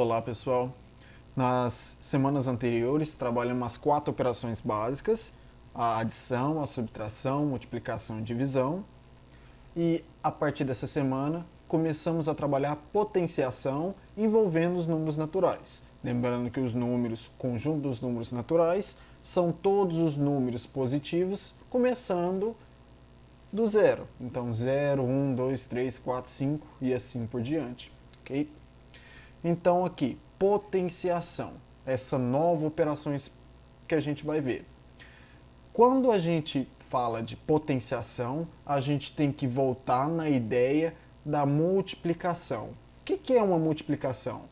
Olá pessoal, nas semanas anteriores trabalhamos as 4 operações básicas, a adição, a subtração, multiplicação e divisão, e a partir dessa semana começamos a trabalhar a potenciação envolvendo os números naturais. Lembrando que os números, conjunto dos números naturais, são todos os números positivos começando do zero. Então 0, 1, 2, 3, 4, 5 e assim por diante, ok? Então aqui, potenciação, essa nova operação que a gente vai ver. Quando a gente fala de potenciação, a gente tem que voltar na ideia da multiplicação. O que é uma multiplicação?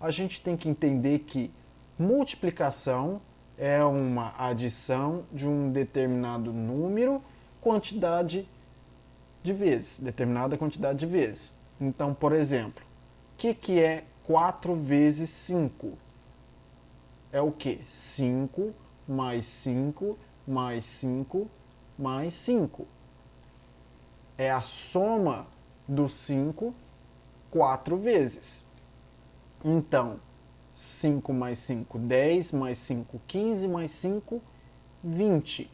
A gente tem que entender que multiplicação é uma adição de um determinado número, quantidade de vezes, determinada quantidade de vezes. Então, por exemplo, o que é 4 vezes 5? É o que? 5 mais 5 mais 5 mais 5. É a soma do 5 4 vezes. Então, 5 mais 5, 10, mais 5, 15, mais 5, 20.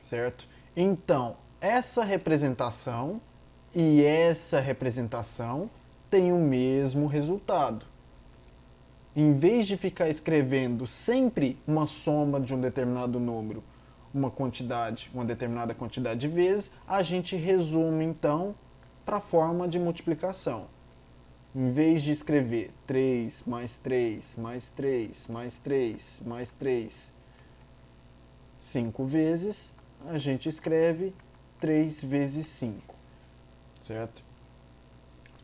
Certo? Então, essa representação e essa representação têm o mesmo resultado. Em vez de ficar escrevendo sempre uma soma de um determinado número, uma determinada quantidade de vezes, a gente resume então para a forma de multiplicação. Em vez de escrever 3 mais 3 mais 3 mais 3 mais 3 5 vezes, a gente escreve 3 vezes 5, certo?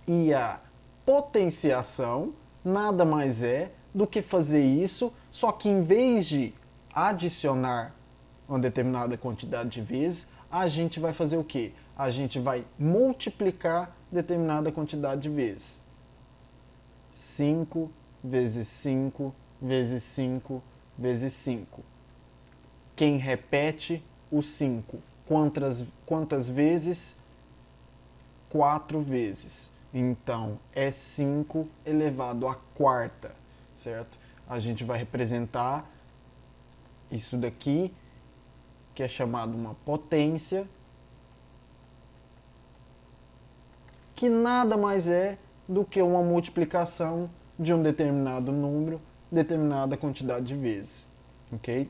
E a potenciação nada mais é do que fazer isso, só que em vez de adicionar uma determinada quantidade de vezes, a gente vai fazer o quê? A gente vai multiplicar determinada quantidade de vezes. 5 vezes 5 vezes 5 vezes 5. Quem repete o 5? Quantas vezes? 4 vezes. Então, é 5 elevado à quarta, certo? A gente vai representar isso daqui, que é chamado uma potência, que nada mais é do que uma multiplicação de um determinado número, determinada quantidade de vezes, ok?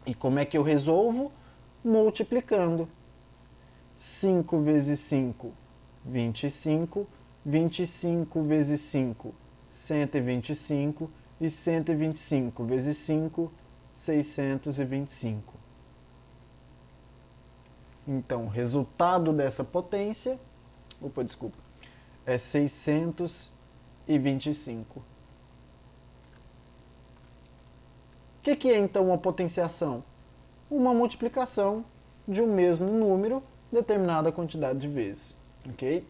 E como é que eu resolvo? Multiplicando. 5 vezes 5, 25. 25 vezes 5, 125. E 125 vezes 5, 625. Então, o resultado dessa potência, é 625. O que é então uma potenciação? Uma multiplicação de um mesmo número, determinada quantidade de vezes, ok?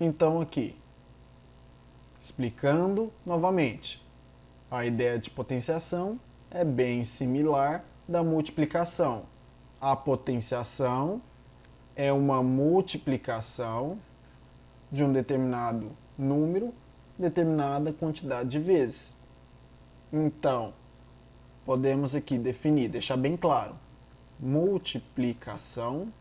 Então aqui, explicando novamente, a ideia de potenciação é bem similar da multiplicação. A potenciação é uma multiplicação de um determinado número, determinada quantidade de vezes. Então, podemos aqui definir, deixar bem claro, multiplicação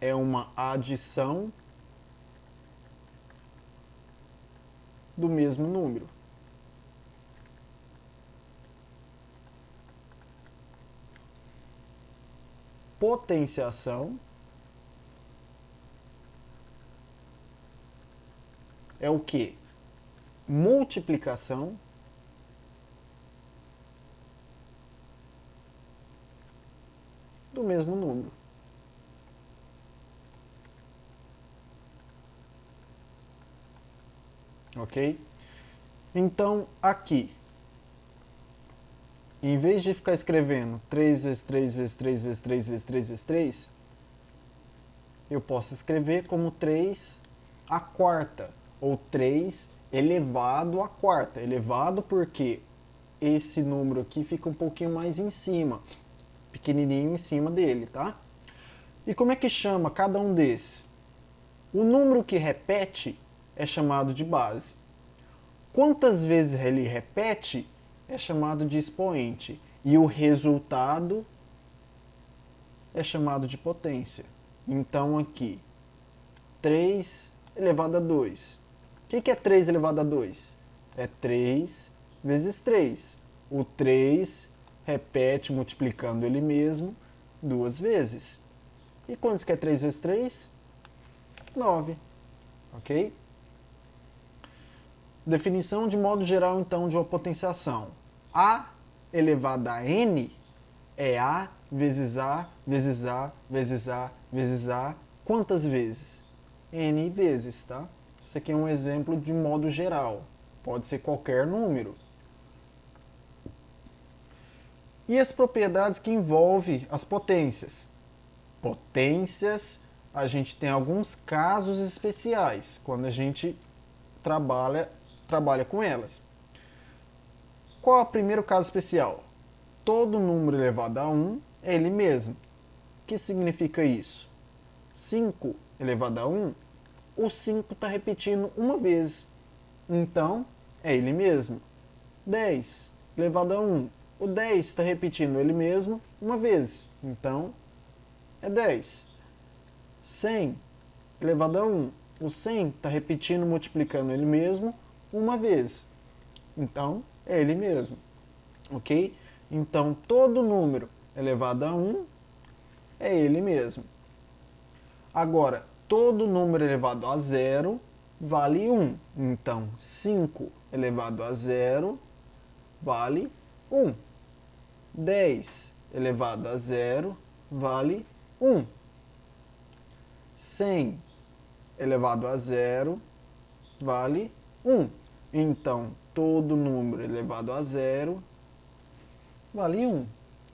é uma adição do mesmo número. Potenciação é o que? Multiplicação do mesmo número. Ok? Então, aqui, em vez de ficar escrevendo 3 vezes 3 vezes 3 vezes 3 vezes 3 vezes 3, eu posso escrever como 3 à quarta, ou 3 elevado à quarta. Elevado porque esse número aqui fica um pouquinho mais em cima, pequenininho em cima dele, tá? E como é que chama cada um desses? O número que repete é chamado de base. Quantas vezes ele repete é chamado de expoente. E o resultado é chamado de potência. Então aqui, 3 elevado a 2. O que é 3 elevado a 2? É 3 vezes 3. O 3 repete multiplicando ele mesmo 2 vezes. E quantos que é 3 vezes 3? 9. Ok? Definição de modo geral, então, de uma potenciação. A elevado a n é A vezes A, vezes A, vezes A, vezes A. Quantas vezes? N vezes, tá? Isso aqui é um exemplo de modo geral. Pode ser qualquer número. E as propriedades que envolvem as potências? Potências, a gente tem alguns casos especiais, quando a gente trabalha com elas. Qual é o primeiro caso especial? Todo número elevado a 1 é ele mesmo. O que significa isso? 5 elevado a 1, o 5 está repetindo uma vez. Então, é ele mesmo. 10 elevado a 1, o 10 está repetindo ele mesmo uma vez. Então, é 10. 100 elevado a 1, o 100 está repetindo, multiplicando ele mesmo uma vez. Então, é ele mesmo. Ok? Então, todo número elevado a 1 é ele mesmo. Agora, todo número elevado a 0 vale 1. Então, 5 elevado a 0 vale 1. 10 elevado a 0 vale 1. 100 elevado a 0 vale 1. Então, todo número elevado a 0 vale 1,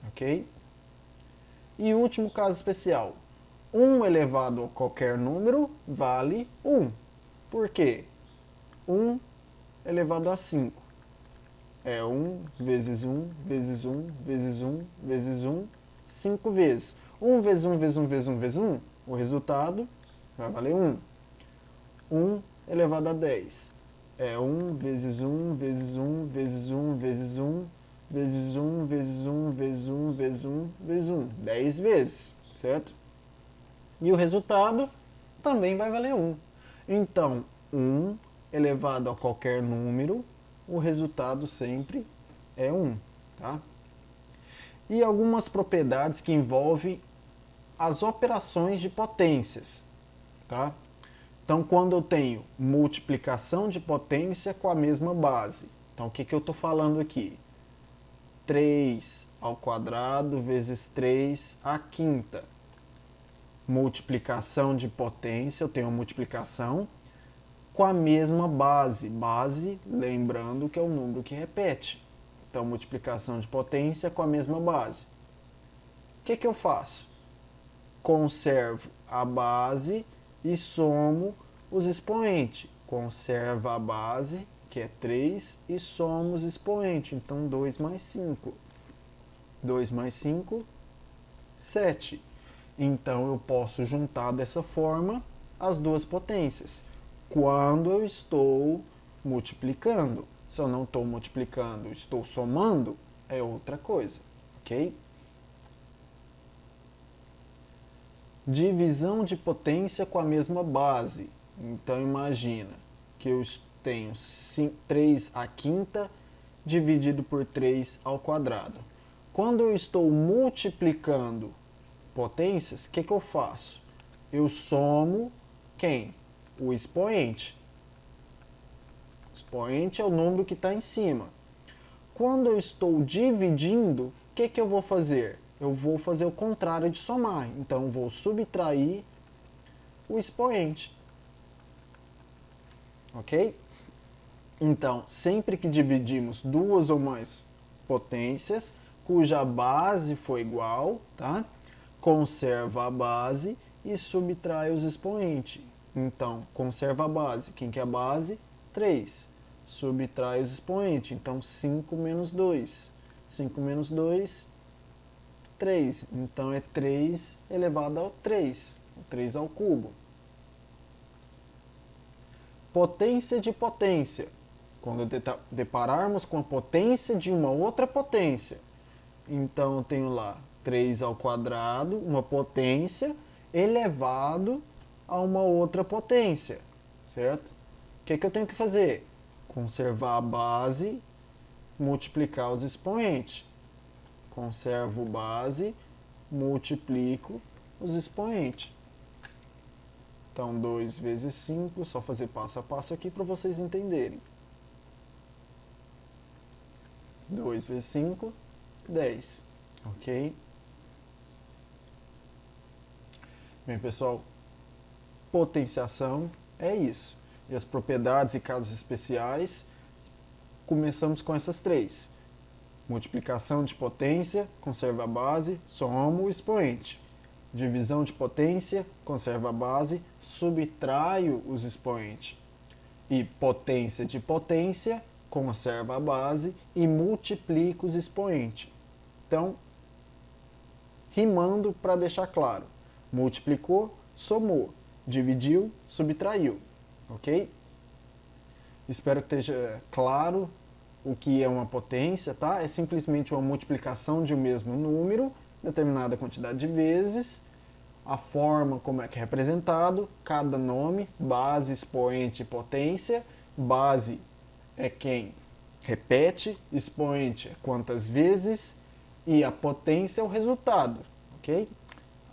ok? E o último caso especial. 1 elevado a qualquer número vale 1. Por quê? 1 elevado a 5. É 1 vezes 1, vezes 1, vezes 1, vezes 1, 5 vezes. 1 vezes 1, vezes 1, vezes 1, vezes 1, o resultado vai valer 1. 1 elevado a 10. É 1 vezes 1, vezes 1, vezes 1, vezes 1, vezes 1, vezes 1, vezes 1, vezes 1, vezes 1. 10 vezes, certo? E o resultado também vai valer 1. Então, 1 elevado a qualquer número, o resultado sempre é 1. Tá? E algumas propriedades que envolvem as operações de potências. Tá? Então, quando eu tenho multiplicação de potência com a mesma base. Então, o que eu estou falando aqui? 3 ao quadrado vezes 3 à quinta. Multiplicação de potência, eu tenho uma multiplicação com a mesma base. Base, lembrando que é o número que repete. Então, multiplicação de potência com a mesma base. O que eu faço? Conservo a base e somo os expoentes. Conserva a base, que é 3, e somo os expoentes. Então, 2 mais 5. 2 mais 5, 7. Então, eu posso juntar dessa forma as duas potências. Quando eu estou multiplicando. Se eu não estou multiplicando, estou somando, é outra coisa, ok? Divisão de potência com a mesma base. Então, imagina que eu tenho 3 à quinta dividido por 3 ao quadrado. Quando eu estou multiplicando potências, o que eu faço? Eu somo quem? O expoente. O expoente é o número que está em cima. Quando eu estou dividindo, o que eu vou fazer? Eu vou fazer o contrário de somar. Então, eu vou subtrair o expoente. Ok? Então, sempre que dividimos duas ou mais potências, cuja base for igual, tá? Conserva a base e subtrai os expoentes. Então, conserva a base. Quem que é a base? 3. Subtrai os expoentes. Então, 5 menos 2. 5 menos 2, 3. Então é 3 elevado ao 3. 3 ao cubo. Potência de potência. Quando depararmos com a potência de uma outra potência. Então eu tenho lá 3 ao quadrado, uma potência, elevado a uma outra potência. Certo? O que eu tenho que fazer? Conservar a base, multiplicar os expoentes. Conservo base, multiplico os expoentes. Então, 2 vezes 5, só fazer passo a passo aqui para vocês entenderem. 2 vezes 5, 10. Ok? Bem, pessoal, potenciação é isso. E as propriedades e casos especiais, começamos com essas 3. Multiplicação de potência, conserva a base, soma o expoente. Divisão de potência, conserva a base, subtraio os expoentes. E potência de potência, conserva a base e multiplica os expoentes. Então, rimando para deixar claro. Multiplicou, somou. Dividiu, subtraiu. Ok? Espero que esteja claro o que é uma potência, tá? É simplesmente uma multiplicação de um mesmo número, determinada quantidade de vezes, a forma como é que é representado, cada nome, base, expoente e potência. Base é quem repete, expoente é quantas vezes e a potência é o resultado, ok?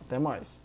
Até mais.